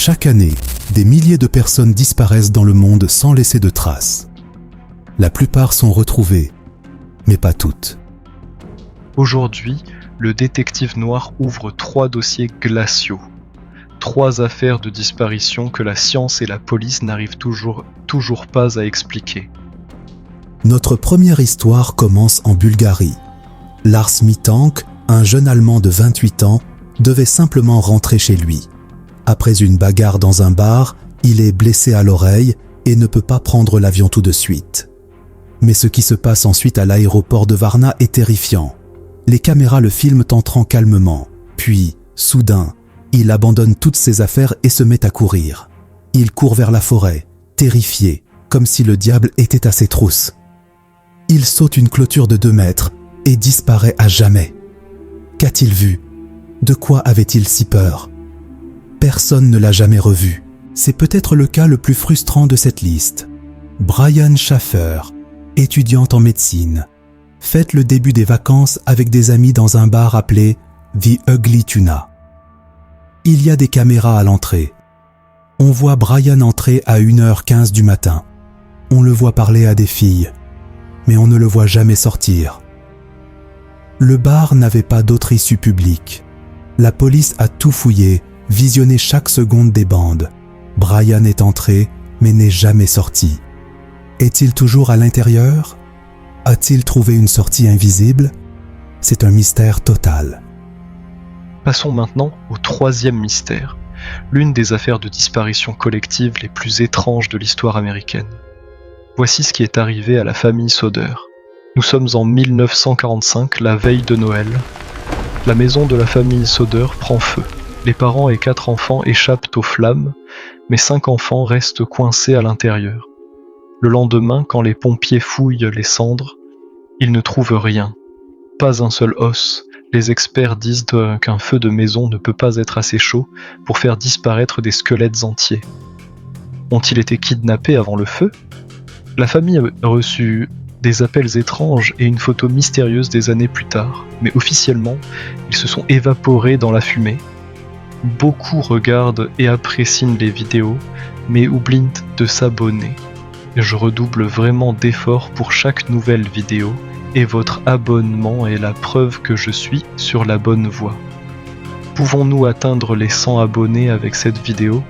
Chaque année, des milliers de personnes disparaissent dans le monde sans laisser de traces. La plupart sont retrouvées, mais pas toutes. Aujourd'hui, le détective noir ouvre 3 dossiers glaciaux. 3 affaires de disparition que la science et la police n'arrivent toujours pas à expliquer. Notre première histoire commence en Bulgarie. Lars Mittank, un jeune Allemand de 28 ans, devait simplement rentrer chez lui. Après une bagarre dans un bar, il est blessé à l'oreille et ne peut pas prendre l'avion tout de suite. Mais ce qui se passe ensuite à l'aéroport de Varna est terrifiant. Les caméras le filment entrant calmement. Puis, soudain, il abandonne toutes ses affaires et se met à courir. Il court vers la forêt, terrifié, comme si le diable était à ses trousses. Il saute une clôture de 2 mètres et disparaît à jamais. Qu'a-t-il vu? De quoi avait-il si peur? Personne ne l'a jamais revu. C'est peut-être le cas le plus frustrant de cette liste. Brian Schaffer, étudiante en médecine, fête le début des vacances avec des amis dans un bar appelé The Ugly Tuna. Il y a des caméras à l'entrée. On voit Brian entrer à 1h15 du matin. On le voit parler à des filles, mais on ne le voit jamais sortir. Le bar n'avait pas d'autre issue publique. La police a tout fouillé, visionné chaque seconde des bandes. Brian est entré, mais n'est jamais sorti. Est-il toujours à l'intérieur? A-t-il trouvé une sortie invisible? C'est un mystère total. Passons maintenant au 3e mystère, l'une des affaires de disparition collective les plus étranges de l'histoire américaine. Voici ce qui est arrivé à la famille Soder. Nous sommes en 1945, la veille de Noël. La maison de la famille Soder prend feu. Les parents et 4 enfants échappent aux flammes, mais 5 enfants restent coincés à l'intérieur. Le lendemain, quand les pompiers fouillent les cendres, ils ne trouvent rien. Pas un seul os. Les experts disent qu'un feu de maison ne peut pas être assez chaud pour faire disparaître des squelettes entiers. Ont-ils été kidnappés avant le feu? La famille a reçu des appels étranges et une photo mystérieuse des années plus tard, mais officiellement, ils se sont évaporés dans la fumée. Beaucoup regardent et apprécient les vidéos, mais oublient de s'abonner. Je redouble vraiment d'efforts pour chaque nouvelle vidéo, et votre abonnement est la preuve que je suis sur la bonne voie. Pouvons-nous atteindre les 100 abonnés avec cette vidéo?